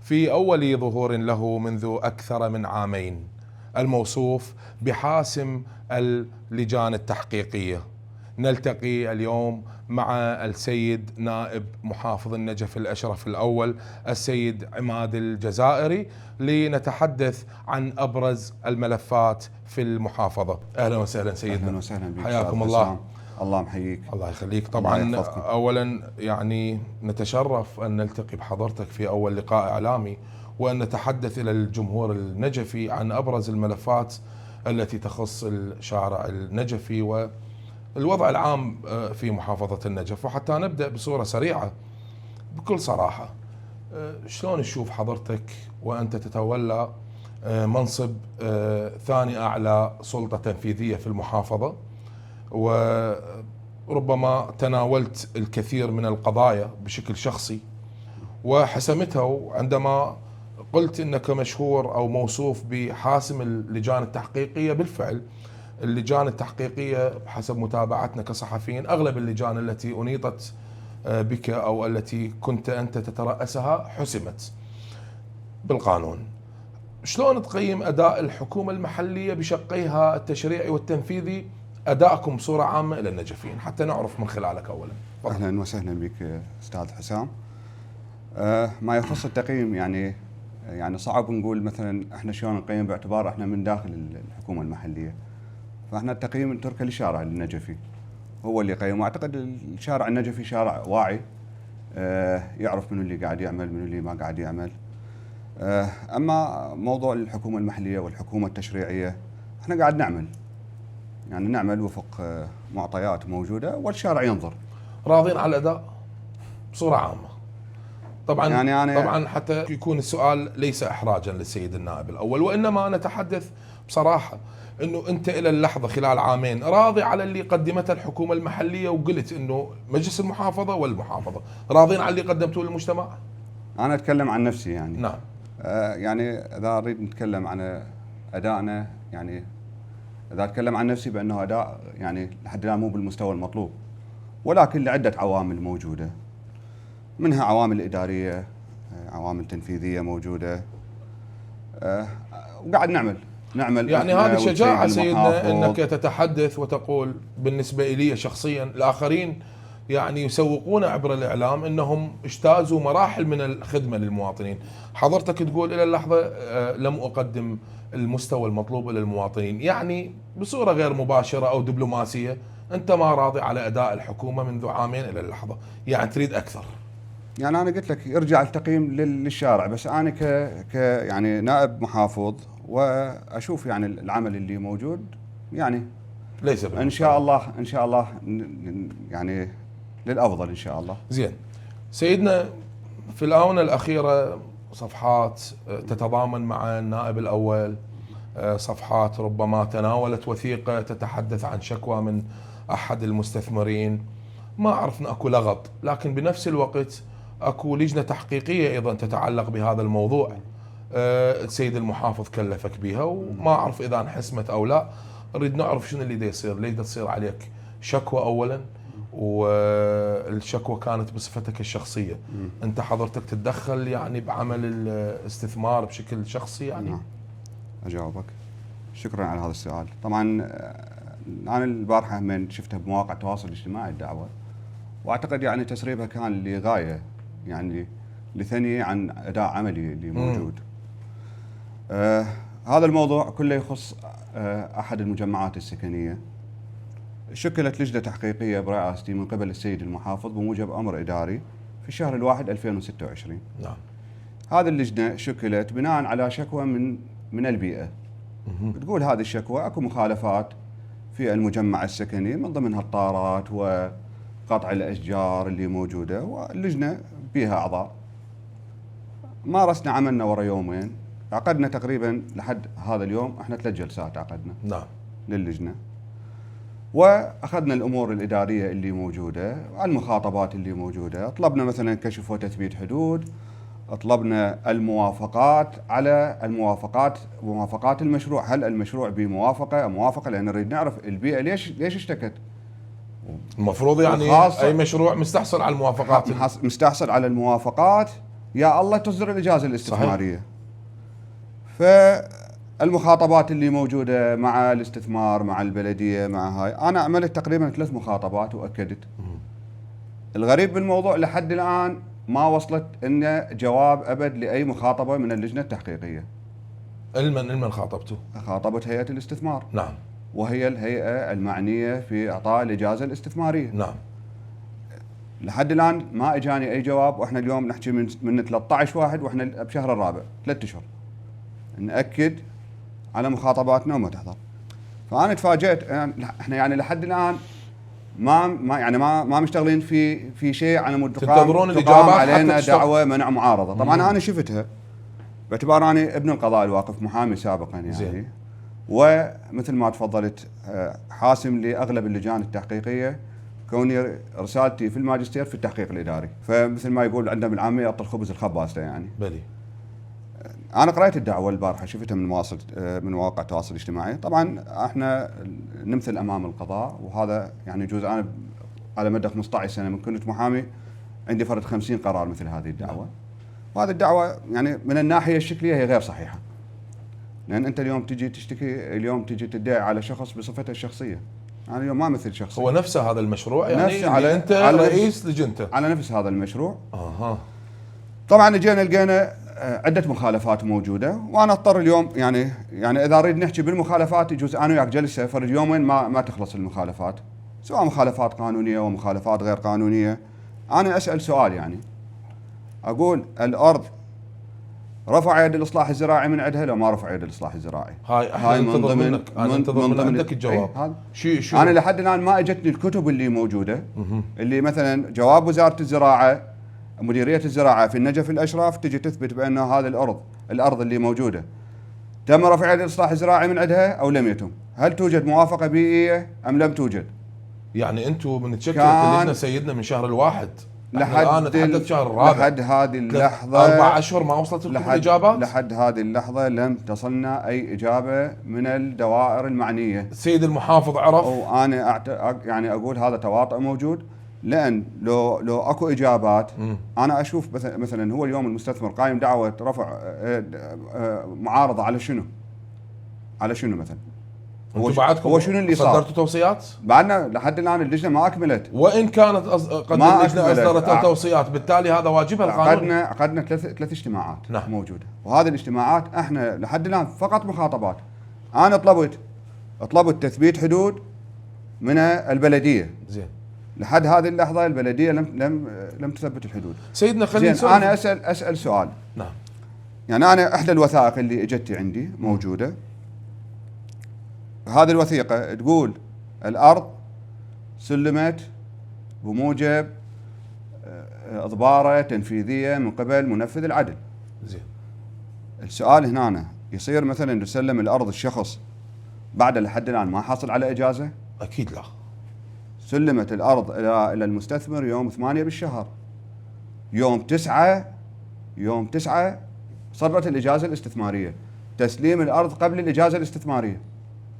في أول ظهور له منذ أكثر من عامين، الموصوف بحاسم اللجان التحقيقية. نلتقي اليوم مع السيد نائب محافظ النجف الأشرف الأول السيد عماد الجزائري لنتحدث عن أبرز الملفات في المحافظة. أهلا وسهلا سيدنا. أهلا وسهلا بك. حياكم الله. الله محييك. الله يخليك. طبعا أولا يعني نتشرف أن نلتقي بحضرتك في أول لقاء إعلامي وأن نتحدث إلى الجمهور النجفي عن أبرز الملفات التي تخص الشارع النجفي والوضع العام في محافظة النجف. وحتى نبدأ بصورة سريعة بكل صراحة، شلون تشوف حضرتك وأنت تتولى منصب ثاني أعلى سلطة تنفيذية في المحافظة، وربما تناولت الكثير من القضايا بشكل شخصي وحسمتها عندما قلت انك مشهور او موصوف بحاسم اللجان التحقيقية؟ بالفعل اللجان التحقيقية بحسب متابعتنا كصحفيين اغلب اللجان التي انيطت بك او التي كنت انت تترأسها حسمت بالقانون. شلون تقيم اداء الحكومة المحلية بشقيها التشريعي والتنفيذي، ادائكم بصورة عامة الى النجفيين حتى نعرف من خلالك اولا؟ اهلا وسهلا بك استاذ حسام. ما يخص التقييم يعني صعب نقول مثلا احنا شلون نقيم باعتبار احنا من داخل الحكومه المحليه. فاحنا التقييم نتركه للشارع النجفي هو اللي يقيم. واعتقد الشارع النجفي شارع واعي، يعرف منو اللي قاعد يعمل منو اللي ما قاعد يعمل. اما موضوع الحكومه المحليه والحكومه التشريعيه احنا قاعد نعمل وفق معطيات موجوده والشارع ينظر. راضين على الاداء بصوره عامه؟ طبعا يعني طبعا حتى يكون السؤال ليس احراجا للسيد النائب الاول، وانما نتحدث بصراحه انه انت الى اللحظه خلال عامين راضي على اللي قدمته الحكومه المحليه، وقلت انه مجلس المحافظه والمحافظه راضين على اللي قدمتوه للمجتمع؟ انا اتكلم عن نفسي يعني. نعم. يعني اذا اريد نتكلم عن ادائنا، يعني اذا اتكلم عن نفسي بانه اداء يعني لحد الان مو بالمستوى المطلوب، ولكن لعده عوامل موجوده، منها عوامل إدارية، عوامل تنفيذية موجودة، وقاعد نعمل يعني هذه شجاعة سيدنا أنك تتحدث وتقول بالنسبة لي شخصيا. الآخرين يعني يسوقون عبر الإعلام أنهم اجتازوا مراحل من الخدمة للمواطنين، حضرتك تقول إلى اللحظة لم أقدم المستوى المطلوب إلى المواطنين، يعني بصورة غير مباشرة أو دبلوماسية أنت ما راضي على أداء الحكومة منذ عامين إلى اللحظة، يعني تريد أكثر. يعني أنا قلت لك يرجع التقييم للشارع، بس أنا يعني نائب محافظ وأشوف يعني العمل اللي موجود يعني ليس إن شاء الله يعني للأفضل إن شاء الله. زين سيدنا، في الآونة الأخيرة صفحات تتضامن مع النائب الأول، صفحات ربما تناولت وثيقة تتحدث عن شكوى من أحد المستثمرين، ما عرفنا أكو لغط، لكن بنفس الوقت أكو لجنة تحقيقية أيضا تتعلق بهذا الموضوع. السيد المحافظ كلفك بها وما أعرف إذا انحسمت أو لا. نريد نعرف شنو اللي دا يصير، ليش دا تصير عليك شكوى أولا، والشكوى كانت بصفتك الشخصية. أنت حضرتك تتدخل يعني بعمل الاستثمار بشكل شخصي يعني؟ نعم. أجاوبك. شكرا على هذا السؤال. طبعا أنا البارحة من شفتها بمواقع التواصل الاجتماعي الدعوة، واعتقد يعني تسريبها كان لغايه يعني لثني عن اداء عملي اللي موجود. هذا الموضوع كله يخص احد المجمعات السكنيه. شكلت لجنه تحقيقيه برئاستي من قبل السيد المحافظ بموجب امر اداري في الشهر الواحد 2026. نعم. هذه اللجنه شكلت بناء على شكوى من البيئه. بتقول هذه الشكوى اكو مخالفات في المجمع السكني، من ضمنها الطارات وقطع الأشجار اللي موجودة، واللجنة بيها أعضاء. مارسنا عملنا ورا يومين، عقدنا تقريبا لحد هذا اليوم احنا 3 جلسات عقدنا. نعم. للجنة، وأخذنا الأمور الإدارية اللي موجودة، المخاطبات اللي موجودة، طلبنا مثلا كشف وتثبيت حدود، طلبنا الموافقات على موافقات المشروع، هل المشروع بموافقة لأن نريد نعرف البيئة ليش اشتكت. المفروض يعني أي مشروع مستحصل على الموافقات، مستحصل على الموافقات يا الله تصدر الاجازه الاستثماريه. فالمخاطبات اللي موجوده مع الاستثمار مع البلديه مع هاي، انا عملت تقريبا 3 مخاطبات واكدت. الغريب بالموضوع لحد الان ما وصلت إن جواب ابد لاي مخاطبه من اللجنه التحقيقيه. المن خاطبته؟ خاطبت هيئه الاستثمار. نعم. وهي الهيئه المعنيه في اعطاء الاجازه الاستثماريه. نعم. لحد الان ما اجاني اي جواب، واحنا اليوم نحكي من 13 واحد واحنا بشهر الرابع 3 اشهر ناكد على مخاطباتنا وما تحضر. فانا تفاجئت، احنا يعني لحد الان ما مشتغلين في شيء على مود تنتظرون الاجابات علينا دعوه منع معارضه. طبعا انا شفتها باعتبار اني ابن القضاء الواقف محامي سابقا يعني زين. ومثل ما تفضلت حاسم لاغلب اللجان التحقيقيه، كوني رسالتي في الماجستير في التحقيق الاداري، فمثل ما يقول عندنا بالعاميه اطل خبز الخباز يعني. بلي. انا قرأت الدعوه البارحه، شفتها من مواقع التواصل الاجتماعي. طبعا احنا نمثل امام القضاء، وهذا يعني يجوز انا على مدى 15 سنه من كنت محامي عندي فرد 50 قرار مثل هذه الدعوه. وهذه الدعوه يعني من الناحيه الشكليه هي غير صحيحه. لان انت اليوم تجي تشتكي، اليوم تجي تدعي على شخص بصفته الشخصيه. انا اليوم ما مثل شخص. هو نفسه هذا المشروع يعني نفسه على انت على رئيس لجنته على نفس هذا المشروع. اها. طبعا لقينا عده مخالفات موجوده، وانا اضطر اليوم يعني اذا اريد نحكي بالمخالفات يجوز انا وياك جلسه فرد يومين ما تخلص المخالفات، سواء مخالفات قانونيه ومخالفات غير قانونيه. انا اسال سؤال يعني اقول الارض رفع يد الاصلاح الزراعي من عندها لو ما رفع يد الاصلاح الزراعي؟ هاي من ضمن عندك الجواب. شو انا لحد الان ما اجتني الكتب اللي موجوده اللي مثلا جواب وزاره الزراعه مديريه الزراعه في النجف الاشراف تجي تثبت بان هذه الارض اللي موجوده تم رفع يد الاصلاح الزراعي من عندها او لم يتم. هل توجد موافقه بيئيه ام لم توجد؟ يعني انتم من تشكلت اللجنه سيدنا من شهر الواحد الان نتحدث شهر الرابع، لحد هذه اللحظه 4 اشهر ما وصلت لكم الاجابات؟ لحد هذه اللحظه لم تصلنا اي اجابه من الدوائر المعنيه. السيد المحافظ عرف؟ وانا يعني اقول هذا تواطؤ موجود، لان لو اكو اجابات انا اشوف مثلا هو اليوم المستثمر قايم دعوه رفع معارضه على شنو؟ مثلا هو شنو اللي صار؟ صدرتوا توصيات؟ بعدنا لحد الان اللجنه ما اكملت، وان كانت قد اللجنه اصدرت توصيات، بالتالي هذا واجبها القانوني. عقدنا 3 اجتماعات نعم. موجوده، وهذه الاجتماعات احنا لحد الان فقط مخاطبات. انا طلبت تثبيت حدود من البلديه. زين. لحد هذه اللحظه البلديه لم تثبت الحدود. سيدنا خلينا انا اسال سؤال. نعم. يعني انا احدى الوثائق اللي اجتي عندي موجوده، هذه الوثيقه تقول الارض سلمت بموجب اضباره تنفيذيه من قبل منفذ العدل. زين. السؤال هنا يصير مثلا يسلم الارض الشخص بعد لحد الان ما حاصل على اجازه؟ اكيد لا. سلمت الارض الى المستثمر يوم 8 بالشهر، يوم 9 صدرت الاجازه الاستثماريه. تسليم الارض قبل الاجازه الاستثماريه.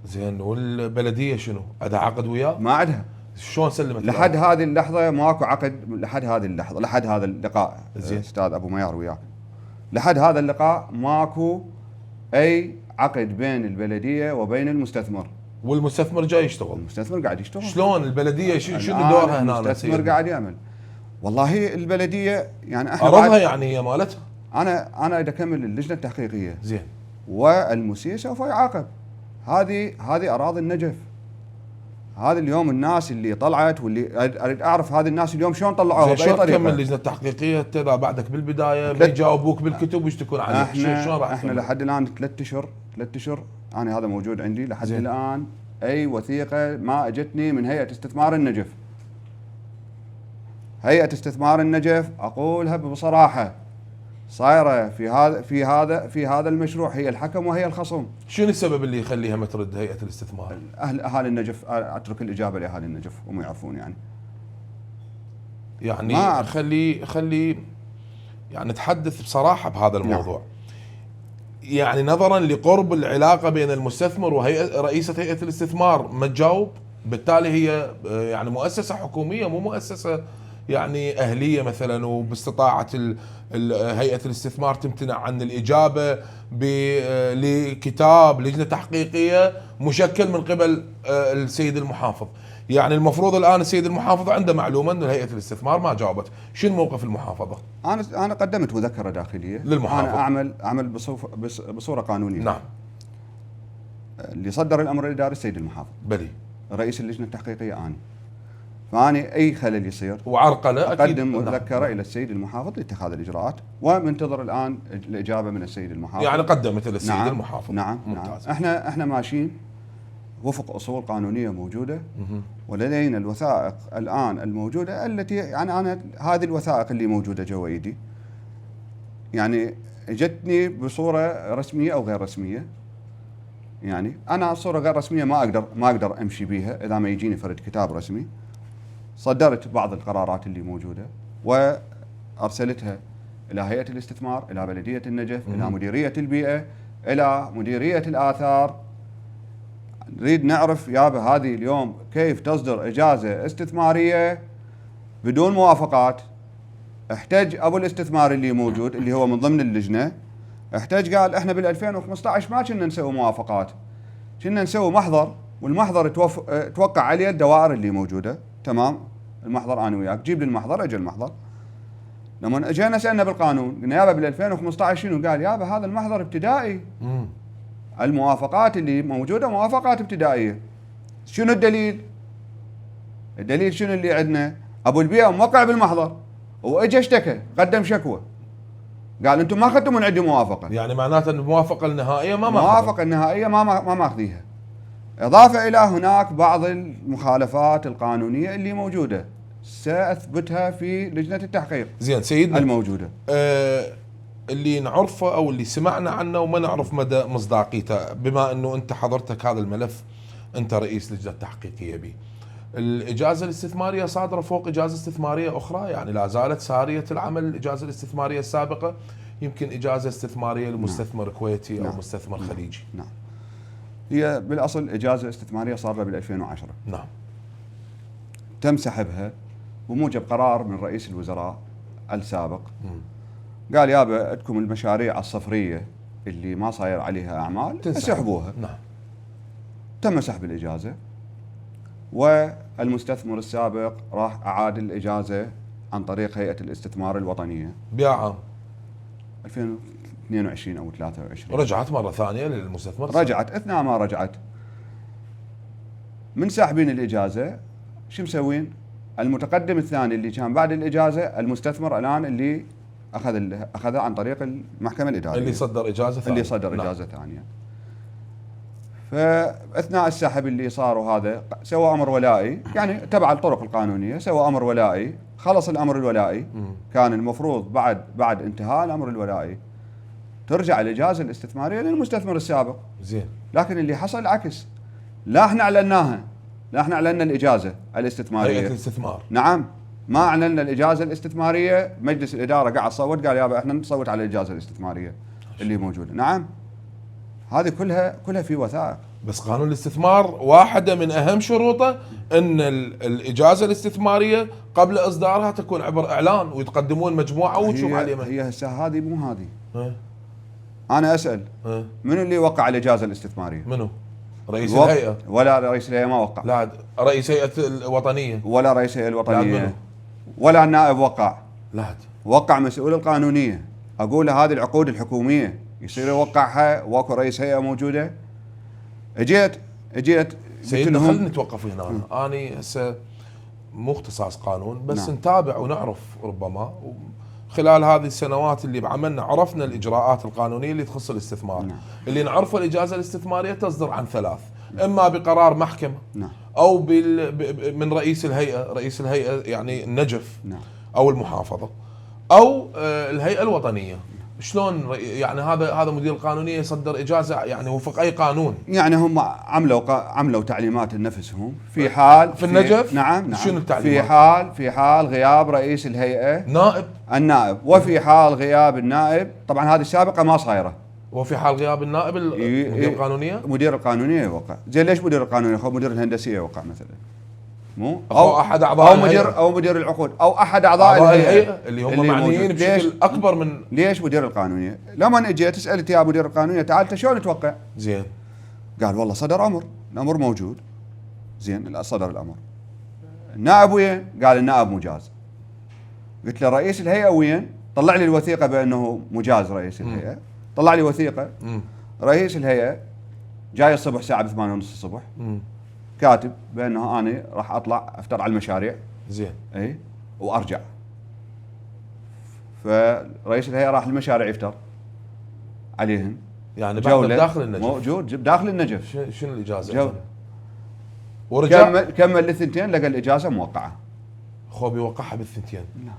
زين. والبلديه شنو؟ عندها عقد وياه؟ ما عندها. شلون سلمت؟ لحد هذه اللحظه ماكو عقد، لحد هذا اللقاء استاذ ابو ميار وياك، لحد هذا اللقاء ماكو اي عقد بين البلديه وبين المستثمر. والمستثمر جاي يشتغل؟ المستثمر قاعد يشتغل. شلون البلديه شنو دورها هنا؟ المستثمر قاعد يعمل. والله البلديه يعني احنا ارضها يعني هي مالتها. انا اذا اكمل اللجنه التحقيقيه زين والمسيء سوف يعاقب. هذه اراضي النجف. هذا اليوم الناس اللي طلعت واللي اريد اعرف هذه الناس اليوم شلون طلعوها باي طريقه؟ تكمل اللجنه التحقيقيه اذا بعدك بالبدايه ما يجاوبوك بالكتب ويشتكون عليك، شلون راح احنا لحد الان 3 اشهر انا هذا موجود عندي لحد الان اي وثيقه ما اجتني من هيئه استثمار النجف. هيئه استثمار النجف اقولها بصراحه صايره في هذا المشروع هي الحكم وهي الخصم. شنو السبب اللي يخليها ما ترد هيئه الاستثمار؟ اهالي النجف، اترك الاجابه لاهالي النجف هم يعرفون يعني خلي يعني نتحدث بصراحه بهذا الموضوع. يعني نظرا لقرب العلاقه بين المستثمر ورئيسه هيئه الاستثمار ما تجاوب، بالتالي هي يعني مؤسسه حكوميه مو مؤسسه يعني أهلية مثلا، وباستطاعة هيئة الاستثمار تمتنع عن الإجابة لكتاب لجنة تحقيقية مشكل من قبل السيد المحافظ. يعني المفروض الآن السيد المحافظ عنده معلومة أن هيئة الاستثمار ما جاوبت. شنو موقف المحافظة؟ انا قدمت مذكره داخليه للمحافظ. انا اعمل بصوره قانونيه. نعم. اللي صدر الامر الاداري السيد المحافظ، بلي رئيس اللجنه التحقيقيه انا. فاني اي خلل يصير وعرقله اقدم مذكره الى السيد المحافظ لاتخاذ الاجراءات، ومنتظر الان الاجابه من السيد المحافظ. يعني قدمت الى السيد نعم المحافظ. نعم ممتاز. نعم. احنا ماشيين وفق اصول قانونيه موجوده، ولدينا الوثائق الان الموجوده التي يعني انا هذه الوثائق اللي موجوده جوا ايدي يعني اجتني بصوره رسميه او غير رسميه. يعني انا صوره غير رسميه ما اقدر امشي بيها اذا ما يجيني فرد كتاب رسمي. صدرت بعض القرارات اللي موجوده وارسلتها الى هيئه الاستثمار، الى بلديه النجف، الى مديريه البيئه، الى مديريه الاثار. نريد نعرف يابا هذه اليوم كيف تصدر اجازه استثماريه بدون موافقات. احتج ابو الاستثمار اللي موجود اللي هو من ضمن اللجنه، احتج قال احنا بال 2015 ما كنا نسوي موافقات، كنا نسوي محضر، والمحضر توقع عليه الدوائر اللي موجوده. تمام، المحضر انا وياك، جيب لي المحضر. اجى المحضر، لما اجينا سالنا بالقانون قلنا يابا بال 2015 شنو؟ قال يابا هذا المحضر ابتدائي. الموافقات اللي موجوده موافقات ابتدائيه. شنو الدليل؟ الدليل شنو اللي عندنا؟ ابو البيئه موقع بالمحضر واجى اشتكى، قدم شكوى، قال انتم ما اخذتوا من عندي موافقه. يعني معناته الموافقه النهائيه ما الموافقه النهائيه ما ماخذيها. اضافه الى هناك بعض المخالفات القانونيه اللي موجوده ساثبتها في لجنه التحقيق. زين سيدنا الموجوده. اللي نعرفه او اللي سمعنا عنه وما نعرف مدى مصداقيته، بما انه انت حضرتك هذا الملف، انت رئيس لجنه تحقيقيه به. الاجازه الاستثماريه صادره فوق اجازه استثماريه اخرى، يعني لا زالت ساريه العمل الاجازه الاستثماريه السابقه، يمكن اجازه استثماريه لمستثمر كويتي او مستثمر خليجي. نعم. هي بالاصل اجازه استثماريه صادره بال 2010. نعم. تم سحبها بموجب قرار من رئيس الوزراء السابق. قال يابا عندكم المشاريع الصفريه اللي ما صاير عليها اعمال اسحبوها. نعم. تم سحب الاجازه، والمستثمر السابق راح اعاد الاجازه عن طريق هيئه الاستثمار الوطنيه بعام 2022 او 23. رجعت مره ثانيه للمستثمر. رجعت. اثناء ما رجعت من ساحبين الاجازه شو مسوين؟ المتقدم الثاني اللي كان بعد الاجازه المستثمر الان اللي اخذها عن طريق المحكمه الاداريه، اللي صدر اجازه ثانيه. اللي صدر اجازه ثانيه. فاثناء السحب اللي صار وهذا سوى امر ولائي، يعني تبع الطرق القانونيه، سوى امر ولائي. خلص الامر الولائي. كان المفروض بعد انتهاء الامر الولائي ترجع الاجازه الاستثماريه للمستثمر السابق. زين. لكن اللي حصل العكس، لا احنا اعلناها، لا احنا اعلنا الاجازه الاستثماريه. هيئه الاستثمار. نعم، ما اعلنا الاجازه الاستثماريه. مجلس الاداره قاعد صوت، قال يابا احنا نصوت على الاجازه الاستثماريه اللي موجوده. نعم، هذه كلها في وثائق. بس قانون الاستثمار واحده من اهم شروطه ان الاجازه الاستثماريه قبل اصدارها تكون عبر اعلان ويتقدمون مجموعه وتشوف عليه. هي هسه هذه مو هذه. انا اسال منو اللي وقع الاجازه الاستثماريه؟ منو؟ رئيس الهيئه؟ ولا رئيس الهيئه ما وقع. لا، رئيس هيئه الوطنيه. ولا رئيس الهيئه الوطنيه. ولا النائب وقع. لا، وقع مسؤول القانونيه. اقول هذه العقود الحكوميه يصير يوقعها واكو رئيس هيئه موجوده. اجيت سيدنا خلينا نتوقف هنا. انا هسه مو اختصاص قانون، بس نتابع ونعرف ربما خلال هذه السنوات اللي بعملنا عرفنا الاجراءات القانونيه اللي تخص الاستثمار. اللي نعرفه الاجازه الاستثماريه تصدر عن ثلاث، اما بقرار محكمه او من رئيس الهيئه يعني النجف او المحافظه او الهيئه الوطنيه. شلون يعني هذا مدير القانونيه يصدر اجازه يعني وفق اي قانون؟ يعني هم عملوا تعليمات لنفسهم في حال في النجف. نعم. شنو التعليمات؟ في حال غياب رئيس الهيئه النائب، وفي حال غياب النائب. طبعا هذه السابقه ما صايره. وفي حال غياب النائب مدير القانونيه يوقع. زين ليش مدير القانونيه؟ مدير الهندسيه يوقع مثلا. مو او احد اعضاء او مدير او مدير العقود او احد اعضاء الهيئه اللي هم معنيين بشكل اكبر من. ليش مدير القانونيه؟ لما اجيت سالت يا مدير القانونيه تعال انت شلون توقع؟ زين. قال والله صدر امر، الامر موجود. زين صدر الامر. النائب وين؟ قال النائب مجاز. قلت له رئيس الهيئه وين؟ طلع لي الوثيقه بانه مجاز رئيس الهيئه. طلع لي وثيقه. رئيس الهيئه جاي الصبح الساعه 8:30 الصبح. كاتب بانه انا راح اطلع افتر على المشاريع. زين. اي وارجع. فرئيس الهيئه راح المشاريع يفتر عليهن. يعني بعد داخل النجف موجود داخل النجف. شنو الاجازه؟ ورجع كمل الثنتين لقى الاجازه موقعه. خوبي وقعها بالثنتين. نعم.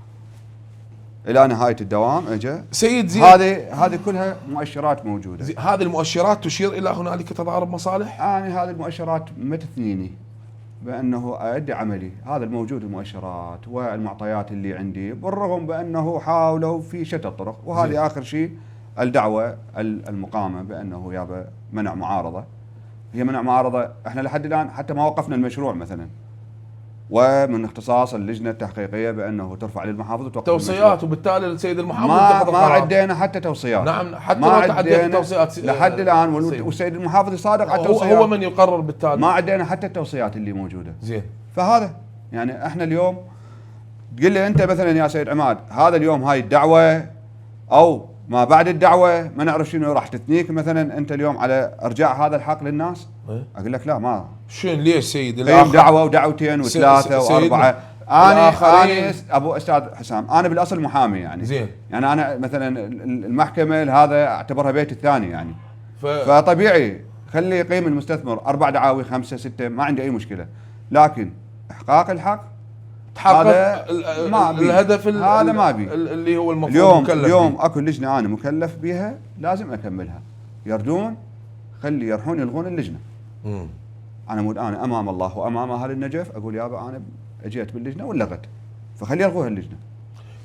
الى نهايه الدوام اجى سيد زين. هذه كلها مؤشرات موجوده. هذه المؤشرات تشير الى هنالك تضارب مصالح؟ هذه المؤشرات ما تثنيني بانه اؤدي عملي، هذا الموجود المؤشرات والمعطيات اللي عندي، بالرغم بانه حاولوا في شتى الطرق، وهذه اخر شيء الدعوه المقامه بانه يابا منع معارضه. هي منع معارضه، احنا لحد الان حتى ما وقفنا المشروع مثلا، ومن اختصاص اللجنه التحقيقيه بانه ترفع للمحافظ وتوقف توصيات، وبالتالي السيد المحافظ ما عدينا حتى توصيات. نعم، حتى لو تعديت التوصيات لحد الان والسيد المحافظ صادق على التوصيات، هو من يقرر بالتالي. ما عدينا حتى التوصيات اللي موجوده. زين. فهذا يعني احنا اليوم تقول لي انت مثلا يا سيد عماد هذا اليوم هاي الدعوه او ما بعد الدعوه ما نعرف شنو راح تثنيك مثلا انت اليوم على ارجاع هذا الحق للناس. اقول لك لا، ما شنو ليش سيد دعوه ودعوتين وثلاثه واربعه. انا ابو استاذ حسام، انا بالاصل محامي يعني. زين. يعني انا مثلا المحكمه هذا اعتبرها بيتي الثاني يعني. فطبيعي خلي يقيم المستثمر 4 دعاوي 5 6 ما عندي اي مشكله، لكن احقاق الحق هذا الهدف هذا ما بي اللي هو المفروض اليوم اكو لجنه انا مكلف بها لازم اكملها. يردون خلي يروحون يلغون اللجنه. انا امام الله وامام اهل النجف اقول يابا انا اجيت باللجنه ولغت، فخلي يلغوها اللجنه.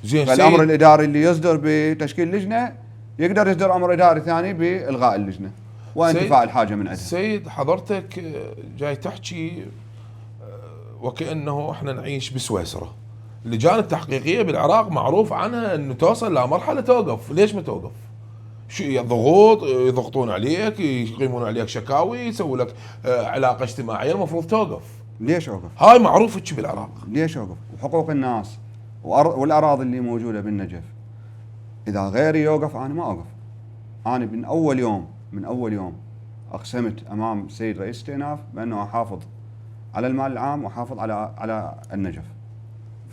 زين. فالامر الاداري اللي يصدر بتشكيل لجنه يقدر يصدر امر اداري ثاني بالغاء اللجنه وانتفاء الحاجه من عندها. سيد حضرتك جاي تحكي وكأنه احنا نعيش بسويسرا. اللجان التحقيقية بالعراق معروف عنها انه توصل لمرحلة توقف. ليش ما توقف؟ شو ضغوط، يضغطون عليك، يقيمون عليك شكاوي، يسووا لك علاقة اجتماعية، المفروض توقف. ليش اوقف؟ هاي معروفة بالعراق. ليش اوقف؟ وحقوق الناس والاراضي اللي موجودة بالنجف اذا غيري يوقف انا ما اوقف. انا من اول يوم اقسمت امام السيد رئيس استئناف بانه احافظ على المال العام واحافظ على النجف.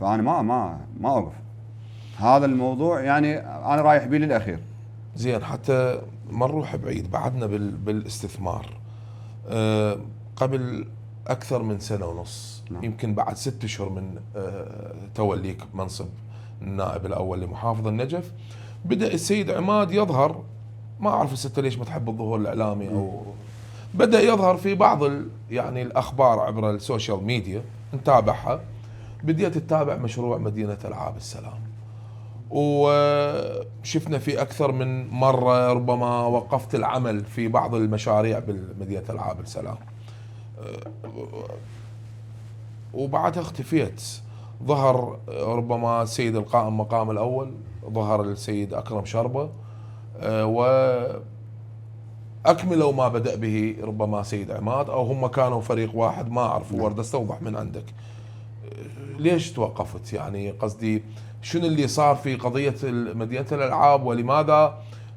فانا ما اوقف. هذا الموضوع يعني انا رايح بيه للاخير. زين. حتى ما نروح بعيد، بعدنا بالاستثمار. قبل اكثر من 1.5 سنة، نعم. يمكن بعد 6 اشهر من توليك منصب النائب الاول لمحافظ النجف، بدأ السيد عماد يظهر. ما اعرف الستة ليش ما تحب الظهور الاعلامي، او بدأ يظهر في بعض يعني الأخبار عبر السوشيال ميديا، نتابعها. بديت تتابع مشروع مدينة ألعاب السلام، وشفنا في أكثر من مرة ربما وقفت العمل في بعض المشاريع بمدينة ألعاب السلام، وبعدها اختفيت. ظهر ربما السيد القائم مقام الأول، ظهر السيد أكرم شربة، أكملوا ما بدأ به ربما سيد عماد، أو هم كانوا فريق واحد، ما أعرف. ورد استوضح من عندك ليش توقفت؟ يعني قصدي شنو اللي صار في قضية مدينة الألعاب، ولماذا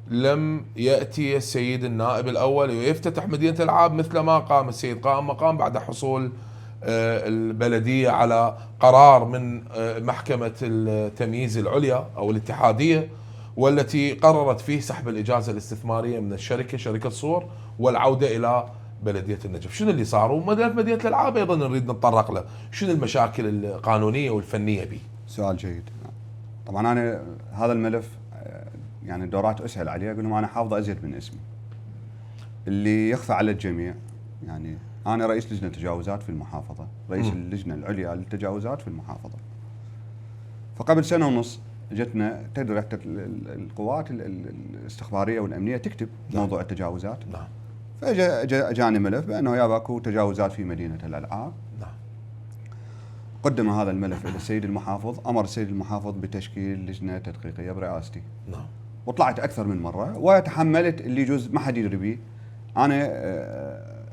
لم يأتي السيد النائب الأول ويفتتح مدينة الألعاب مثل ما قام السيد قائم مقام بعد حصول البلدية على قرار من محكمة التمييز العليا أو الاتحادية، والتي قررت فيه سحب الإجازة الاستثمارية من شركة صور والعودة إلى بلدية النجف. شنو اللي صار؟ ومدينة الألعاب أيضا نريد نتطرق له، شنو المشاكل القانونية والفنية به؟ سؤال جيد. طبعا أنا هذا الملف يعني دورات أسهل عليه، أقول لهم أنا حافظه أزيد من اسمي. اللي يخفى على الجميع يعني أنا رئيس لجنة التجاوزات في المحافظة، رئيس اللجنة العليا للتجاوزات في المحافظة. فقبل 1.5 سنة جتنا تدري القوات الاستخباريه والامنيه تكتب موضوع التجاوزات. نعم. فاجاني ملف بانه يا اكو تجاوزات في مدينه الالعاب. نعم. قدم هذا الملف الى السيد المحافظ، امر السيد المحافظ بتشكيل لجنه تدقيقيه برئاستي. نعم. وطلعت اكثر من مره وتحملت اللي يجوز ما حد يدري بيه. انا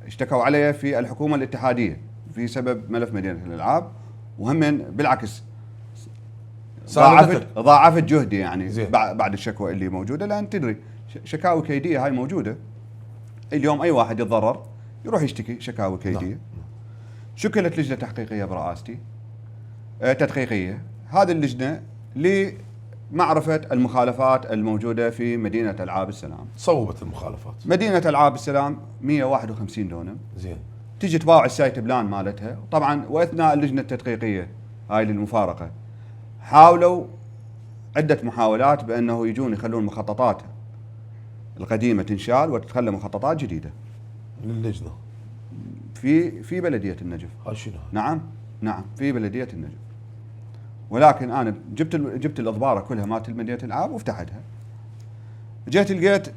اشتكوا علي في الحكومه الاتحاديه في سبب ملف مدينه الالعاب، وهم بالعكس ضاعفت جهدي يعني زين. بعد الشكوى اللي موجوده، لان تدري شكاوي كيديه هاي موجوده. اليوم اي واحد يتضرر يروح يشتكي شكاوي كيديه. نعم. شكلت لجنه تحقيقيه برئاستي تدقيقيه. هذه اللجنه لمعرفه المخالفات الموجوده في مدينه العاب السلام. صوبت المخالفات. مدينه العاب السلام 151 دونم. زين. تجي تباوع السايت بلان مالتها، طبعا واثناء اللجنه التدقيقيه هاي للمفارقه حاولوا عده محاولات بانه يجون يخلون مخططات القديمه تنشال وتتخلى مخططات جديده للجنه في بلديه النجف. هاي شنو؟ نعم في بلديه النجف. ولكن انا جبت الاضباره كلها مالت مدينه العاب وفتحتها. جيت لقيت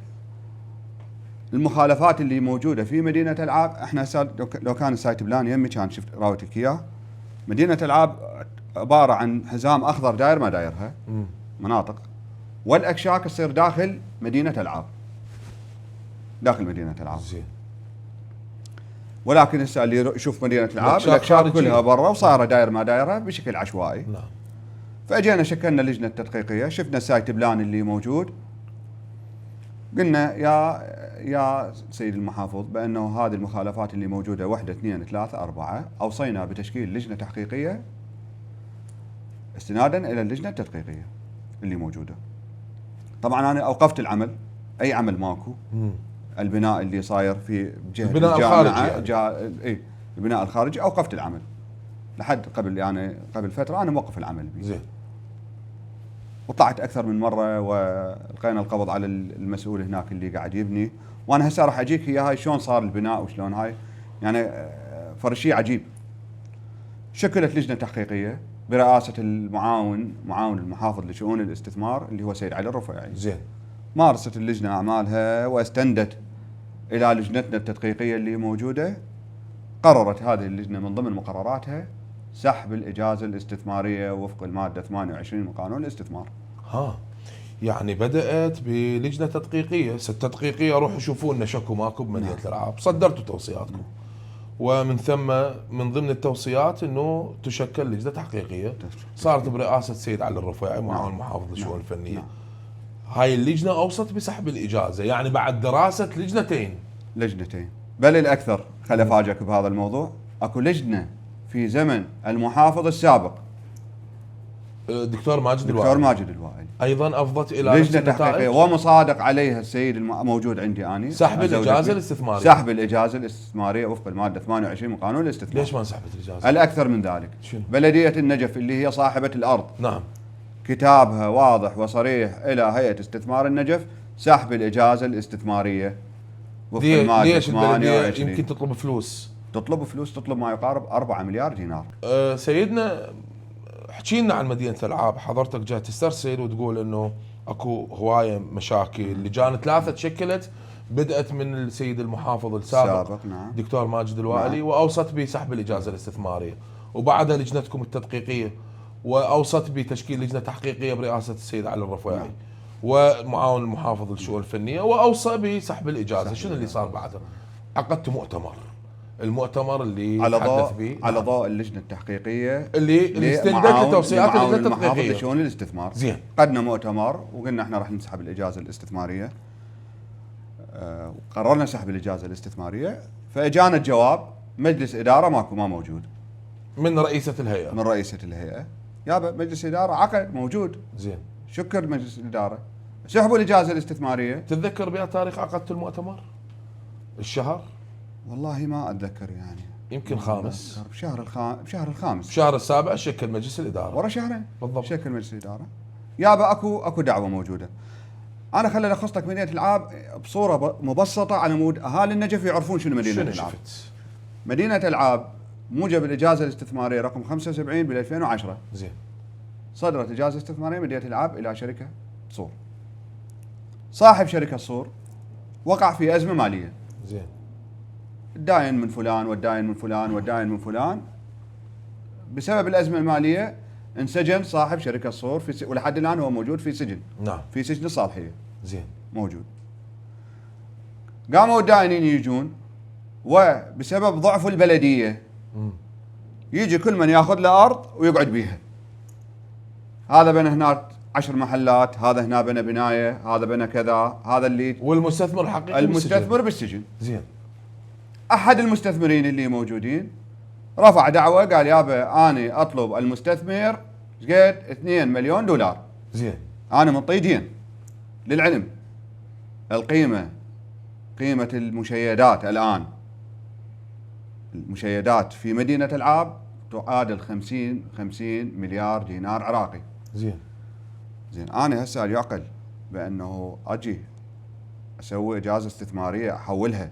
المخالفات اللي موجوده في مدينه العاب. احنا لو كان السايت بلان يمي كان شفت راوتك اياه. مدينه العاب عباره عن حزام اخضر داير ما دايرها مناطق، والاكشاك تصير داخل مدينه العاب. زين. ولكن هسه اللي يشوف مدينه العاب الاكشاك كلها برا وصايره داير ما دايرها بشكل عشوائي. نعم. فاجينا شكلنا لجنه تدقيقيه، شفنا السايت بلان اللي موجود، قلنا يا سيد المحافظ بانه هذه المخالفات اللي موجوده 1 2 3 4 اوصينا بتشكيل لجنه تحقيقيه استنادا الى اللجنه التدقيقيه اللي موجوده. طبعا انا اوقفت العمل، اي عمل ماكو. البناء اللي صاير في جهه البناء الخارجي يعني. البناء الخارجي اوقفت العمل لحد قبل فتره انا موقف العمل بيه. زين. وطلعت اكثر من مره والقينا القبض على المسؤول هناك اللي قاعد يبني. وانا هسه راح اجيك هي هاي شلون صار البناء وشلون هاي يعني فرشي عجيب. شكلت لجنه تحقيقيه برئاسه معاون المحافظ لشؤون الاستثمار اللي هو سيد علي الرفيعي. زين. مارست اللجنه اعمالها واستندت الى لجنتنا التدقيقيه اللي موجوده. قررت هذه اللجنه من ضمن مقرراتها سحب الاجازه الاستثماريه وفق الماده 28 من قانون الاستثمار. يعني بدات بلجنه تدقيقيه، التدقيقيه روحوا شوفوا لنا شكو ماكو بمدينه الالعاب، صدرتوا توصياتكم. ومن ثم من ضمن التوصيات انه تشكل لجنه تحقيقيه صارت برئاسه سيد علي الرفيعي معاون المحافظ للشؤون الفنيه. هاي اللجنه اوصت بسحب الاجازه، يعني بعد دراسه لجنتين بل الاكثر. خل افاجئك بهذا الموضوع، اكو لجنه في زمن المحافظ السابق دكتور ماجد الوائلي ايضا افضت الى لجنه تحقيقيه ومصادق عليها السيد موجود عندي اني سحب الاجازه الاستثماريه وفق الماده 28 من قانون الاستثمار. ليش ما انسحبت الاجازه؟ الاكثر من ذلك شنو؟ بلديه النجف اللي هي صاحبه الارض نعم كتابها واضح وصريح الى هيئه استثمار النجف سحب الاجازه الاستثماريه وفق الماده. ليش البلديه يمكن تطلب فلوس تطلب ما يقارب 4 مليار دينار. سيدنا احكي لنا عن مدينه الالعاب. حضرتك جاي تسترسل وتقول انه اكو هوايه مشاكل. لجان 3 تشكلت، بدات من السيد المحافظ السابق نعم. دكتور ماجد الوائلي نعم. واوصت بسحب الاجازه الاستثماريه، وبعدها لجنتكم التدقيقيه واوصت بتشكيل لجنه تحقيقيه برئاسه السيد علي الرفيعي نعم. ومعاون المحافظ للشؤون الفنيه، واوصى بسحب الاجازه. شنو اللي صار بعدها؟ عقدت المؤتمر اللي تحدث به على ضوء اللجنه التحقيقيه اللي استندت لتوصيات اللجنه التدقيقيه لشؤون الاستثمار. زين. قدنا مؤتمر وقلنا احنا راح نسحب الاجازه الاستثماريه. قررنا سحب الاجازه الاستثماريه، فاجانا الجواب مجلس اداره ما موجود من رئيسه الهيئه. يابا مجلس اداره عقد موجود. زين. شكر مجلس الاداره، سحبوا الاجازه الاستثماريه. تتذكر بها تاريخ عقدت المؤتمر؟ الشهر؟ والله ما اتذكر يعني. يمكن خامس. بشهر الخامس. بشهر السابع شكل مجلس الاداره. ورا شهرين بالضبط. شكل مجلس الاداره. يابا اكو دعوه موجوده. انا خليني الخص لك مدينه الالعاب بصوره مبسطه على مود اهالي النجف يعرفون شنو مدينه الالعاب. مدينه الالعاب موجب الاجازه الاستثماريه رقم 75 بال 2010. زين. صدرت اجازه استثماريه مدينه الالعاب الى شركه صور. صاحب شركه صور وقع في ازمه ماليه. زين. الداين من فلان والداين من فلان والداين من فلان. بسبب الازمه الماليه انسجن صاحب شركه صور ولحد الان هو موجود في سجن. نعم. في سجن الصالحيه. زين. موجود. قاموا الدائنين يجون، وبسبب ضعف البلديه يجي كل من ياخذ له ارض ويقعد بيها. هذا بنى هناك 10 محلات، هذا هنا بنى بنايه، هذا بنى كذا، هذا اللي والمستثمر الحقيقي المستثمر بالسجن. زين. احد المستثمرين اللي موجودين رفع دعوه قال يابا انا اطلب المستثمر قد 2 مليون دولار. زين. انا منطي دين. للعلم قيمه المشيدات الان، المشيدات في مدينه العاب تعادل 50 مليار دينار عراقي. زين. انا هسه يعقل بانه اجي اسوي اجازه استثماريه احولها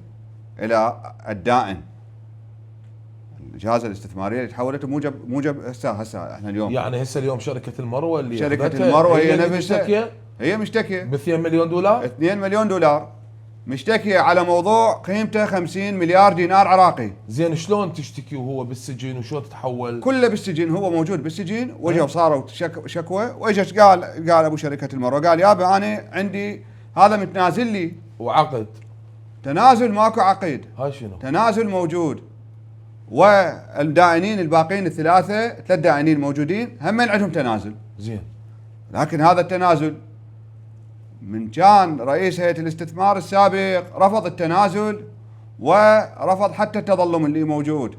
الى الدائن. الاجازه الاستثماريه اللي تحولت موجب هسه احنا اليوم يعني هسه اليوم شركه المروه اللي شركه المروه هي نفسها هي مشتكيه ب 2 مليون دولار. 2 مليون دولار مشتكيه على موضوع قيمته 50 مليار دينار عراقي. زين شلون تشتكي وهو بالسجن وشلون تتحول؟ كله بالسجن، هو موجود بالسجن وجوا صاروا شكوى واجت قال ابو شركه المروه قال يابا انا عندي هذا متنازل لي وعقد تنازل، ماكو عقد. هاي شنو؟ تنازل موجود. والدائنين الباقيين ثلاث دائنين موجودين هم عندهم تنازل. زين. لكن هذا التنازل من كان رئيس هيئة الاستثمار السابق رفض التنازل ورفض حتى التظلم اللي موجود،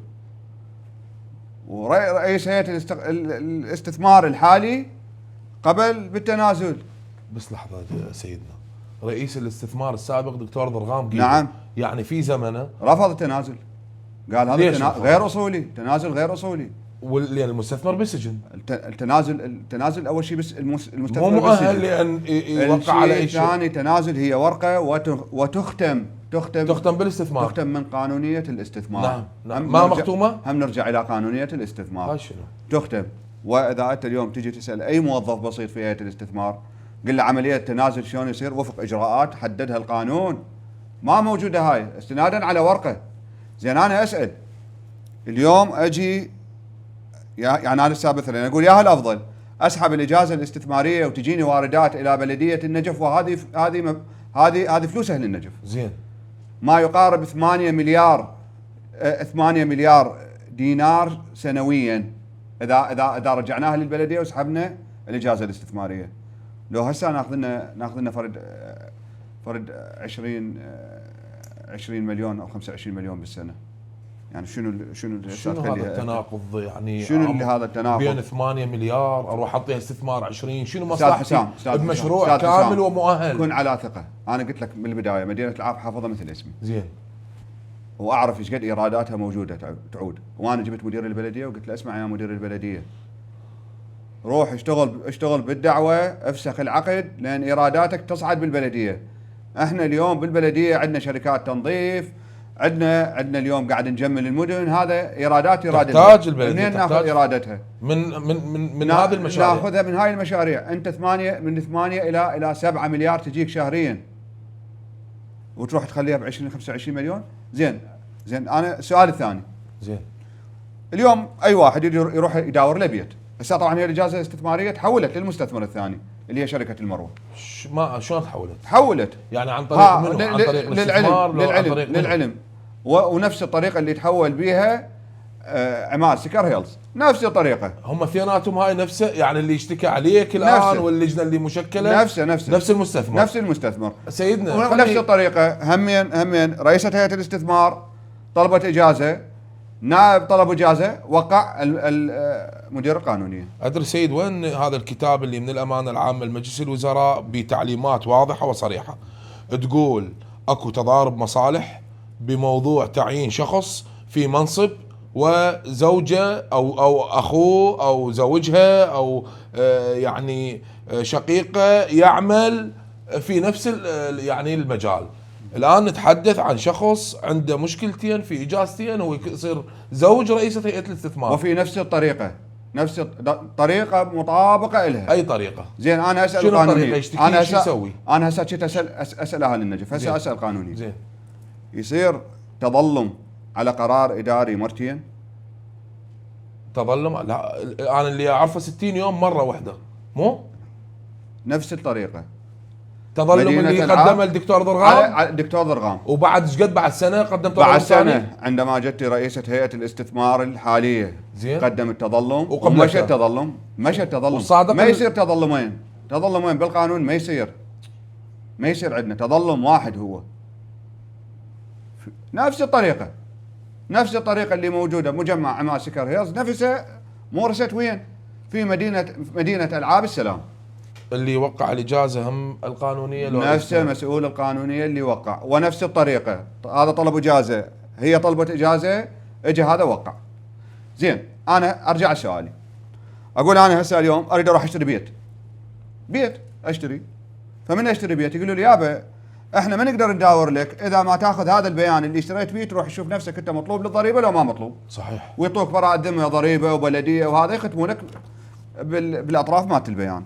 ورئيس هيئة الاستثمار الحالي قبل بالتنازل. بس لحظة سيدنا، رئيس الاستثمار السابق دكتور ضرغام قيل نعم يعني في زمنه رفض التنازل، قال هذا غير اصولي، تنازل غير اصولي. لان المستثمر بالسجن. التنازل اول شيء بس المستثمر مو مؤهل لان يوقع على اي شيء. ثاني تنازل هي ورقه وتختم بالاستثمار، تختم من قانونيه الاستثمار. نعم. ما مختومه؟ هم نرجع الى قانونيه الاستثمار. هاي شنو؟ تختم. واذا انت اليوم تجي تسال اي موظف بسيط في هيئه الاستثمار قل له عمليه التنازل شلون يصير وفق اجراءات حددها القانون، ما موجوده هاي، استنادا على ورقه. زين انا اسال اليوم اجي يعني انا السابق مثلا اقول يا هل افضل اسحب الاجازه الاستثماريه وتجيني واردات الى بلديه النجف، وهذه هذه فلوس اهل النجف. زين. ما يقارب 8 مليار دينار سنويا اذا رجعناها للبلديه وسحبنا الاجازه الاستثماريه. لو هسه ناخذ لنا فرد 20 مليون او 25 مليون بالسنه، يعني شنو هذا التناقض؟ يعني شنو اللي هذا التناقض بين 8 مليار اروح اعطيها استثمار 20؟ شنو مصلحتي بمشروع كامل حسام ومؤهل؟ كن على ثقه. انا قلت لك من البدايه مدينه العاب حافظه مثل اسمي. زين. واعرف ايش قد ايراداتها موجوده تعود. وانا جبت مدير البلديه وقلت له اسمع يا مدير البلديه، روح اشتغل بالدعوه، افسخ العقد لان ايراداتك تصعد بالبلديه. احنا اليوم بالبلديه عندنا شركات تنظيف، عندنا اليوم قاعد نجمل المدن، هذا ايرادات تحتاج البلديه. منين ناخذ ايراداتها؟ من هذه المشاريع. ناخذها من هاي المشاريع. انت 8 الى 7 مليار تجيك شهريا وتروح تخليها ب 25 مليون. زين انا السؤال الثاني، زين اليوم اي واحد يروح يداور له بيت، هسه طبعا هي الاجازه الاستثماريه تحولت للمستثمر الثاني اللي هي شركه المروه. شلون تحولت؟ تحولت يعني عن طريق منو؟ عن طريق الاستثمار للعلم ونفس الطريقه اللي تحول بيها عماد سكر هيلز، نفس الطريقه. هم اثنيناتهم هاي نفسه، يعني اللي يشتكي عليك الان واللجنه اللي مشكله نفس المستثمر سيدنا. ونفس الطريقه همين رئيسه هيئه الاستثمار طلبت اجازه، نائب طلب اجازه، وقع المدير القانونيه. ادري سيد وين هذا الكتاب اللي من الامانه العامه لمجلس الوزراء بتعليمات واضحه وصريحه تقول اكو تضارب مصالح بموضوع تعيين شخص في منصب وزوجه او اخوه او زوجها او يعني شقيقه يعمل في نفس يعني المجال. الان نتحدث عن شخص عنده مشكلتين في اجازتين هو يصير زوج رئيسة هيئة الاستثمار، وفي نفس الطريقة، نفس الطريقة مطابقة لها. اي طريقة؟ زين انا اسال شنو قانوني، انا شو يسوي؟ انا هسه كنت اسال اهل النجف، هسه اسال قانوني. زين يصير تظلم على قرار اداري مرتين؟ تظلم؟ لا انا اللي اعرفه 60 يوم مره واحده، مو نفس الطريقه. تظلم مدينة اللي العاب قدمه الدكتور ضرغام. على الدكتور ضرغام. وبعد ايش قد بعد سنه قدم تظلم بعد ثاني؟ سنه عندما جت رئيسه هيئه الاستثمار الحاليه زين. قدمت تظلم وقبلتها. ومشى التظلم، مشى التظلم. وصادق ما يصير تظلمين، تظلمين بالقانون ما يصير، ما يصير عندنا تظلم واحد. هو نفس الطريقه، نفس الطريقه اللي موجوده مجمع عماد سكر هيلز نفسها مورست وين؟ في مدينه العاب السلام. اللي يوقع الاجازه هم القانونيه لو نفسه مسؤول القانونيه اللي وقع، ونفس الطريقه هذا طلب اجازه، هي طلبت اجازه، اجى هذا وقع. زين انا ارجع لسؤالي، اقول انا هسه اليوم اريد اروح اشتري بيت اشتري، فمن اشتري بيت يقولوا لي يابا احنا ما نقدر نداور لك اذا ما تاخذ هذا البيان اللي اشتريت فيه تروح تشوف نفسك انت مطلوب للضريبه لو ما مطلوب. صحيح. ويعطوك براءه ذمه ضريبه وبلديه وهذا يختموا لك بالاطراف مالت البيان.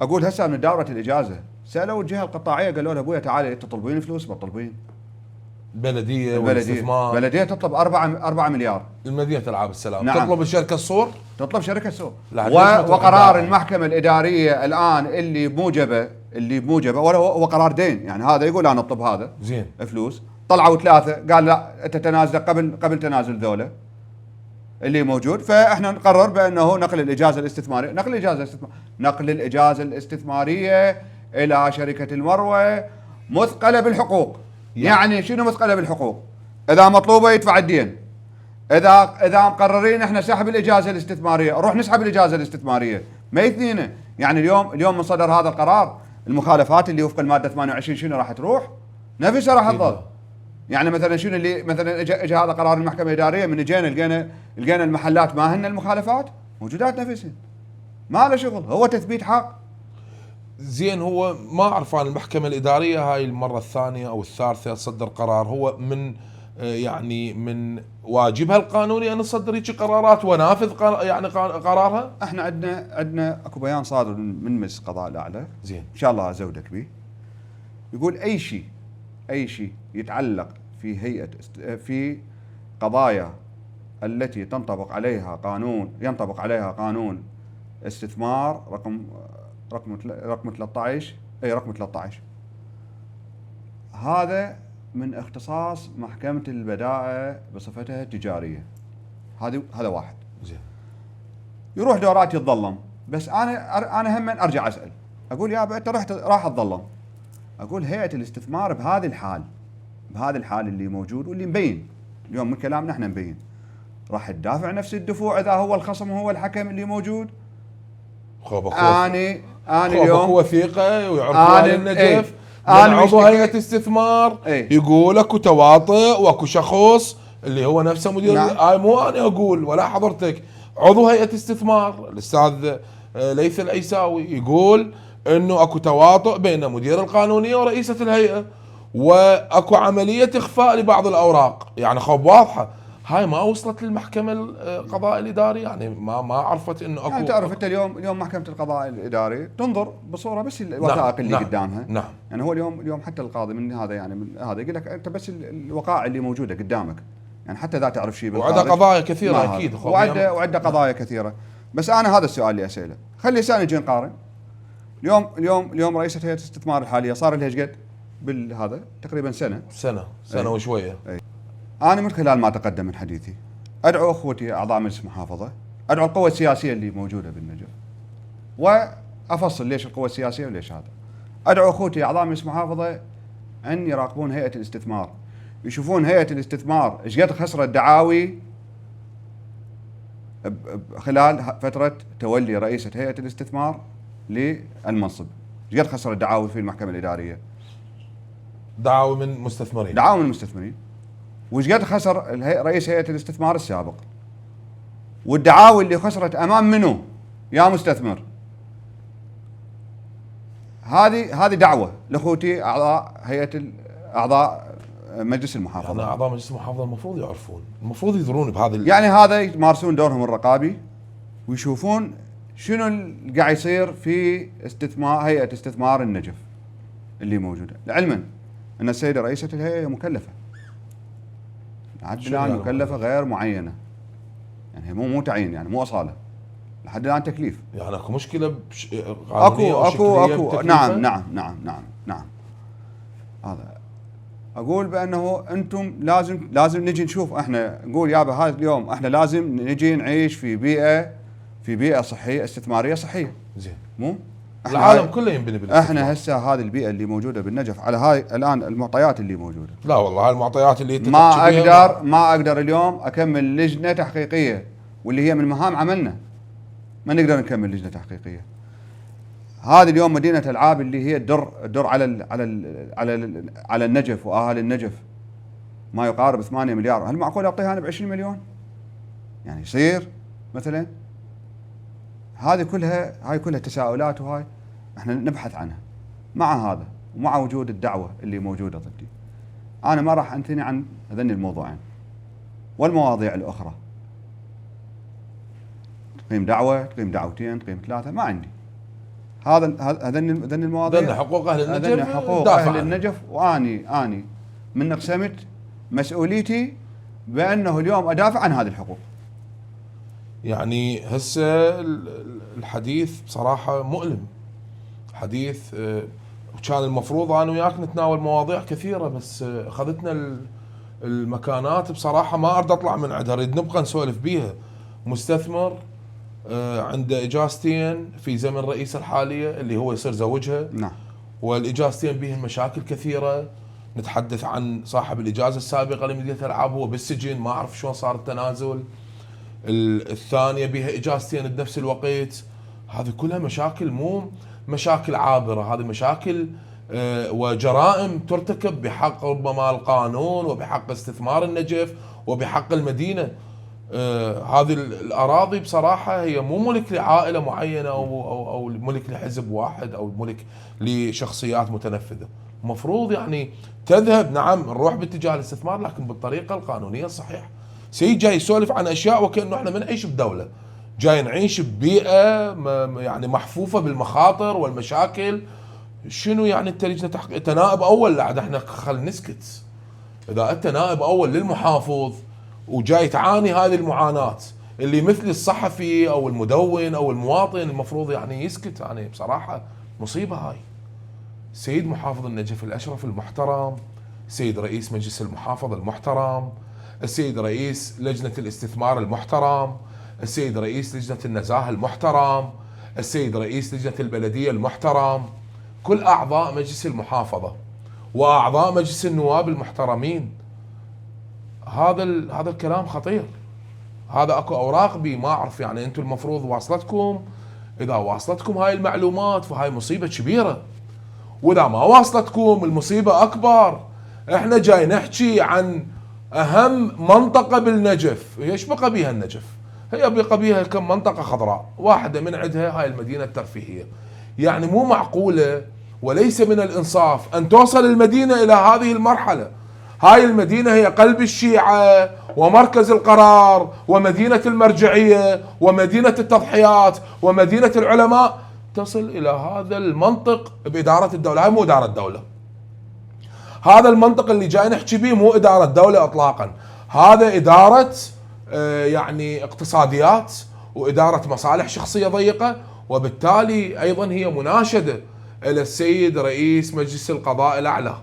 اقول هسه من دائره الاجازه سالوا الجهه القطاعيه قالوا له ابويا تعالي انت تطلبين فلوس؟ بطلبين البلديه والاستثمار. البلديه تطلب 4 مليار. المدينه العاب السلام. نعم. تطلب الشركه الصور، تطلب شركه السوق. تطلب وقرار المحكمه الاداريه الان اللي بموجبه هو قرار دين، يعني هذا يقول انا اطلب هذا زين فلوس، طلعوا ثلاثه قال لا انت تنازل قبل تنازل ذولا اللي موجود، فاحنا نقرر بانه نقل الاجازه الاستثماريه الى شركه المروه مثقله بالحقوق. يعني شنو مثقله بالحقوق؟ اذا مطلوبه يدفع الدين، اذا مقررين احنا سحب الاجازه الاستثماريه نروح نسحب الاجازه الاستثماريه، ما يثنينا. يعني اليوم من صدر هذا القرار المخالفات اللي وفق الماده 28 شنو راح تروح؟ نفسها راح تظل. يعني مثلا شنو اللي مثلا اجى هذا قرار المحكمه الاداريه، من اجينا لقينا المحلات ما هن المخالفات موجودات نفسها، ما له شغل، هو تثبيت حق. زين هو ما اعرف عن المحكمه الاداريه هاي المره الثانيه او الثالثه تصدر قرار، هو من يعني من واجبها القانوني ان تصدر هيك قرارات ونافذ يعني قرارها؟ احنا عندنا اكو بيان صادر من مجلس القضاء الاعلى، زين ان شاء الله ازودك به، يقول اي شيء يتعلق في قضايا التي ينطبق عليها قانون استثمار رقم 13 هذا من اختصاص محكمة البدائع بصفتها تجارية. هذا واحد. زين يروح دورات يتظلم، بس انا هم ارجع اسال اقول يابا انت راح تظلم، اقول هيئة الاستثمار بهذا الحال اللي موجود واللي مبين اليوم من كلامنا احنا مبين، راح تدافع نفس الدفوع اذا هو الخصم وهو الحكم اللي موجود؟ انا اليوم وثيقه ويعرفوا النجف. انا عضو هيئه استثمار يقول اكو تواطؤ واكو شخص اللي هو نفسه مدير. نعم. مو انا اقول ولا حضرتك، عضو هيئه استثمار الاستاذ ليث العيساوي يقول انه اكو تواطؤ بين مدير القانونيه ورئيسه الهيئه، واكو عمليه اخفاء لبعض الاوراق. يعني خب واضحه هاي ما وصلت للمحكمه القضاء الاداري، يعني ما عرفت انه اكو. يعني تعرف انت اليوم محكمه القضاء الاداري تنظر بصوره بس الوثائق اللي قدامها. نعم. يعني هو اليوم حتى القاضي من هذا يقول لك انت بس الوقائع اللي موجوده قدامك، يعني حتى اذا تعرف شيء وعندها قضايا كثيره اكيد. وعندها قضايا كثيره، بس انا هذا السؤال اللي اساله، خلي سنه نجي نقارن. اليوم رئيسه هيئه الاستثمار الحاليه صار لها ايش قد بالهذا؟ تقريبا سنه وشويه. أنا من خلال ما تقدم من حديثي أدعو أخوتي أعضاء مجلس المحافظة، أدعو القوى السياسية اللي موجودة بالنجف، وأفصل ليش القوى السياسية وليش هذا. أدعو أخوتي أعضاء مجلس المحافظة أن يراقبون هيئة الاستثمار، يشوفون هيئة الاستثمار إيش قد خسرت دعاوي خلال فترة تولي رئيسة هيئة الاستثمار للمنصب، إيش قد خسرت دعاوي في المحكمة الإدارية، دعاوي من المستثمرين، وش قد خسر رئيس هيئة الاستثمار السابق، والدعاوي اللي خسرت امام منو يا مستثمر. هذه دعوة لاخوتي اعضاء مجلس المحافظة. يعني اعضاء مجلس المحافظة المفروض يعرفون، المفروض يدرون بهذا يعني هذا يمارسون دورهم الرقابي ويشوفون شنو اللي قاعد يصير في هيئة استثمار النجف اللي موجودة، علما ان السيدة رئيسة الهيئة مكلفة، الآن مكلفة غير معينة، يعني هي مو تعيين، يعني مو اصاله لحد الان تكليف. يعني اكو مشكله اكو أو اكو شكلية اكو بتكليفه؟ نعم. هذا اقول بانه انتم لازم نجي نشوف، احنا نقول يابا هذا اليوم احنا لازم نجي نعيش في بيئه صحيه استثماريه صحيه. زين. مو العالم كله ينبني بالاستثمار. احنا هسه هذه البيئه اللي موجوده بالنجف على هاي الان المعطيات اللي موجوده، لا والله هاي المعطيات اللي انت ما اقدر اليوم اكمل لجنه تحقيقيه، واللي هي من مهام عملنا. ما نقدر نكمل لجنه تحقيقيه. هذه اليوم مدينه العاب اللي هي تدر على النجف واهالي النجف ما يقارب 8 مليار. هل معقول اعطيها انا ب 20 مليون؟ يعني يصير مثلا؟ هاي كلها تساؤلات، وهاي احنا نبحث عنها. مع هذا ومع وجود الدعوه اللي موجوده ضدي، انا ما راح انثني عن هذين الموضوعين والمواضيع الاخرى. تقيم دعوه، تقيم دعوتين، تقيم ثلاثه، ما عندي. هذين المواضيع، هذين حقوق اهل النجف، هذين حقوق اهل النجف، واني من اقسمت مسؤوليتي بانه اليوم ادافع عن هذه الحقوق. يعني هسه الحديث بصراحه مؤلم. حديث كان المفروض انا وياك نتناول مواضيع كثيره، بس اخذتنا المكانات بصراحه ما اريد اطلع من عندها، اريد نبقى نسولف بيها. مستثمر عنده اجازتين في زمن رئيس الحاليه اللي هو يصير زوجها. نعم. والاجازتين بهم مشاكل كثيره. نتحدث عن صاحب الاجازه السابقه لمدينه العاب هو بالسجن، ما اعرف شلون صار التنازل. الثانيه بها اجازتين بنفس الوقت. هذه كلها مشاكل، مو مشاكل عابره، هذه مشاكل وجرائم ترتكب بحق ربما القانون وبحق استثمار النجف وبحق المدينه. هذه الاراضي بصراحه هي مو ملك لعائله معينه او ملك لحزب واحد او ملك لشخصيات متنفذه. المفروض يعني تذهب، نعم نروح باتجاه الاستثمار لكن بالطريقه القانونيه الصحيحه. سيد جاي يسولف عن اشياء وكانه احنا ما نعيش بدوله، جاي نعيش ببيئه يعني محفوفه بالمخاطر والمشاكل. شنو يعني انت لجنه تحقيق؟ انت نائب اول، لا احنا خل نسكت. اذا انت نائب اول للمحافظ وجاي تعاني هذه المعاناه، اللي مثل الصحفي او المدون او المواطن المفروض يعني يسكت. يعني بصراحه مصيبه هاي. سيد محافظ النجف الاشرف المحترم، سيد رئيس مجلس المحافظه المحترم، السيد رئيس لجنه الاستثمار المحترم، السيد رئيس لجنه النزاهه المحترم، السيد رئيس لجنه البلديه المحترم، كل اعضاء مجلس المحافظه واعضاء مجلس النواب المحترمين. هذا الكلام خطير. هذا اكو اوراق بي ما اعرف، يعني انتم المفروض واصلتكم. اذا واصلتكم هاي المعلومات فهاي مصيبه كبيره، واذا ما واصلتكم المصيبه اكبر. احنا جاي نحكي عن اهم منطقه بالنجف. ايش بقى بيها النجف؟ هي بقى بيها كم منطقه خضراء، واحده من عندها هاي المدينه الترفيهيه. يعني مو معقوله وليس من الانصاف ان توصل المدينه الى هذه المرحله. هاي المدينه هي قلب الشيعه ومركز القرار ومدينه المرجعيه ومدينه التضحيات ومدينه العلماء، تصل الى هذا المنطق باداره الدوله. هاي مو اداره دوله. هذا المنطق اللي جاي نحكي به مو اداره دوله اطلاقا. هذا اداره يعني اقتصاديات واداره مصالح شخصيه ضيقه. وبالتالي ايضا هي مناشده الى السيد رئيس مجلس القضاء الاعلى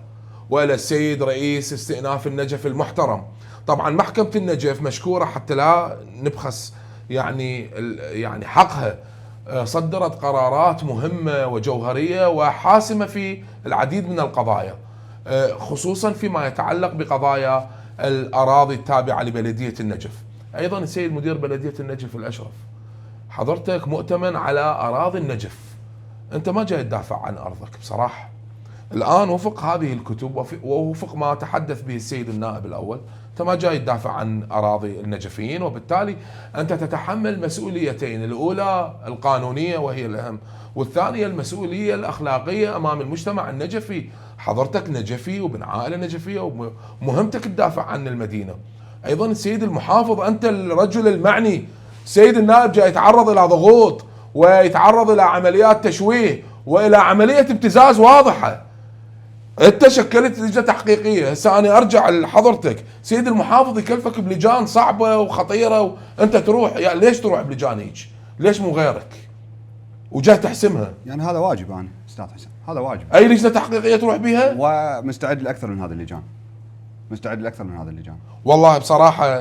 والى السيد رئيس استئناف النجف المحترم. طبعا محكمه النجف مشكوره حتى لا نبخس يعني حقها، صدرت قرارات مهمه وجوهريه وحاسمه في العديد من القضايا، خصوصا فيما يتعلق بقضايا الاراضي التابعه لبلديه النجف. ايضا السيد مدير بلديه النجف الاشرف، حضرتك مؤتمن على اراضي النجف، انت ما جاي تدافع عن ارضك بصراحه. الان وفق هذه الكتب ووفق ما تحدث به السيد النائب الاول، انت ما جاي تدافع عن اراضي النجفيين، وبالتالي انت تتحمل مسؤوليتين، الاولى القانونيه وهي الاهم، والثانيه المسؤوليه الاخلاقيه امام المجتمع النجفي. حضرتك نجفي وابن عائله نجفيه ومهمتك تدافع عن المدينه. ايضا السيد المحافظ، انت الرجل المعني. سيد النائب جاي يتعرض الى ضغوط ويتعرض الى عمليات تشويه والى عمليه ابتزاز واضحه. انت شكلت لجنه تحقيقيه. هسه انا ارجع لحضرتك، سيد المحافظ يكلفك بلجان صعبه وخطيره وانت تروح، يعني ليش تروح بلجان هيك؟ ليش مو غيرك وجاي تحسمها؟ يعني هذا واجب انا استاذ حسن، هذا واجب، اي لجنه تحقيقيه تروح بيها. ومستعد لاكثر من هذه اللجان، مستعد لاكثر من هذه اللجان. والله بصراحه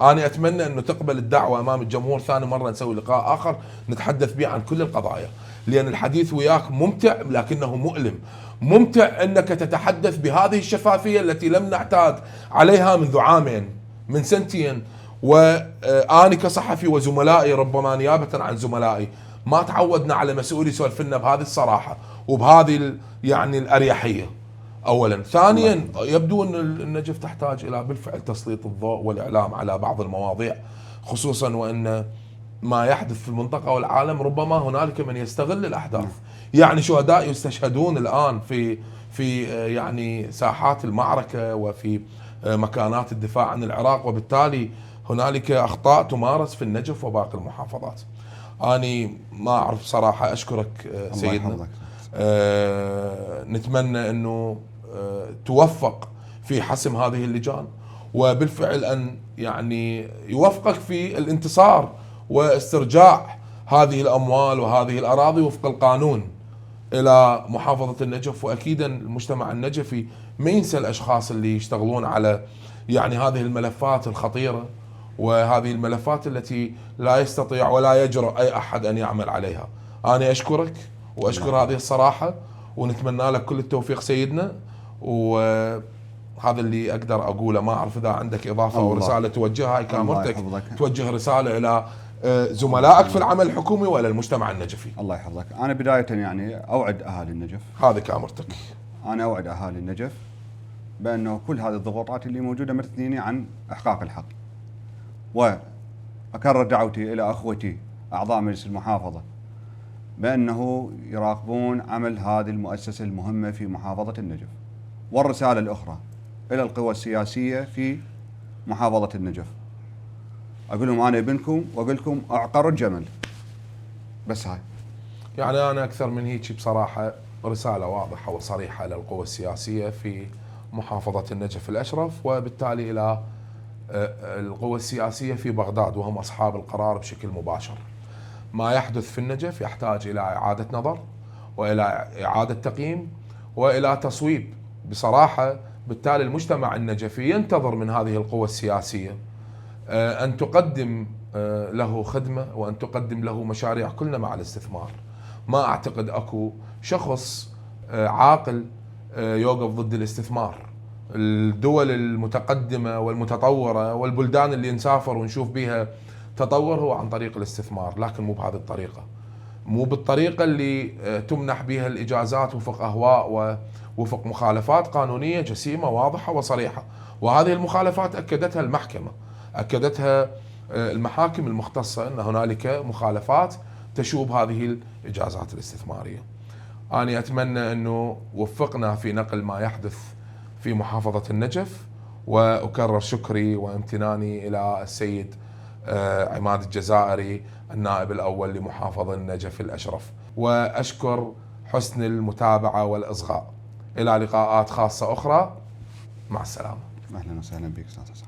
انا اتمنى انه تقبل الدعوه امام الجمهور، ثاني مره نسوي لقاء اخر نتحدث به عن كل القضايا، لان الحديث وياك ممتع لكنه مؤلم. ممتع انك تتحدث بهذه الشفافيه التي لم نعتاد عليها منذ عامين، من سنتين، واني كصحفي وزملائي ربما نيابه عن زملائي ما تعودنا على مسؤول يسولف لنا بهذه الصراحه وبهذه يعني الاريحيه. اولا، ثانيا يبدو ان النجف تحتاج الى بالفعل تسليط الضوء والاعلام على بعض المواضيع، خصوصا وان ما يحدث في المنطقه والعالم ربما هنالك من يستغل الاحداث. يعني شهداء يستشهدون الان في يعني ساحات المعركه وفي مكانات الدفاع عن العراق، وبالتالي هنالك اخطاء تمارس في النجف وباقي المحافظات. اني ما اعرف صراحه. اشكرك سيدنا. نتمنى انه توفق في حسم هذه اللجان، وبالفعل ان يعني يوفقك في الانتصار واسترجاع هذه الاموال وهذه الاراضي وفق القانون الى محافظه النجف. واكيدا المجتمع النجفي ما ينسى الاشخاص اللي يشتغلون على يعني هذه الملفات الخطيره، وهذه الملفات التي لا يستطيع ولا يجرؤ اي احد ان يعمل عليها. انا اشكرك واشكر هذه الصراحه، ونتمنى لك كل التوفيق سيدنا. وهذا اللي اقدر اقوله. ما اعرف اذا عندك اضافه او رساله توجهها، هاي كامرتك توجه رساله الى زملائك في العمل الحكومي والى المجتمع النجفي. الله يحفظك. انا بدايه يعني اوعد اهالي النجف، هذه كامرتك. انا اوعد اهالي النجف بانه كل هذه الضغوطات اللي موجوده ما تثنيني عن احقاق الحق، واكرر دعوتي الى اخوتي اعضاء مجلس المحافظه بأنه يراقبون عمل هذه المؤسسة المهمة في محافظة النجف. والرسالة الأخرى إلى القوى السياسية في محافظة النجف، أقول لهم أنا ابنكم وأقول لكم أعقروا الجمل. بس هاي يعني أنا أكثر من هيك بصراحة رسالة واضحة وصريحة إلى القوى السياسية في محافظة النجف الأشرف، وبالتالي إلى القوى السياسية في بغداد وهم أصحاب القرار بشكل مباشر. ما يحدث في النجف يحتاج إلى إعادة نظر وإلى إعادة تقييم وإلى تصويب بصراحة. بالتالي المجتمع النجفي ينتظر من هذه القوى السياسية أن تقدم له خدمة وأن تقدم له مشاريع كلنا مع الاستثمار. ما أعتقد أكو شخص عاقل يوقف ضد الاستثمار. الدول المتقدمة والمتطورة والبلدان اللي نسافر ونشوف بها تطور هو عن طريق الاستثمار، لكن مو بهذه الطريقة، مو بالطريقة اللي تمنح بها الإجازات وفق أهواء ووفق مخالفات قانونية جسيمة واضحة وصريحة. وهذه المخالفات أكدتها المحكمة، أكدتها المحاكم المختصة أن هنالك مخالفات تشوب هذه الإجازات الاستثمارية. أنا أتمنى أنه وفقنا في نقل ما يحدث في محافظة النجف، وأكرر شكري وامتناني إلى السيد عماد الجزائري النائب الأول لمحافظة النجف الأشرف، وأشكر حسن المتابعة والإصغاء. إلى لقاءات خاصة أخرى، مع السلامة. أهلا وسهلا بك أستاذ حسن.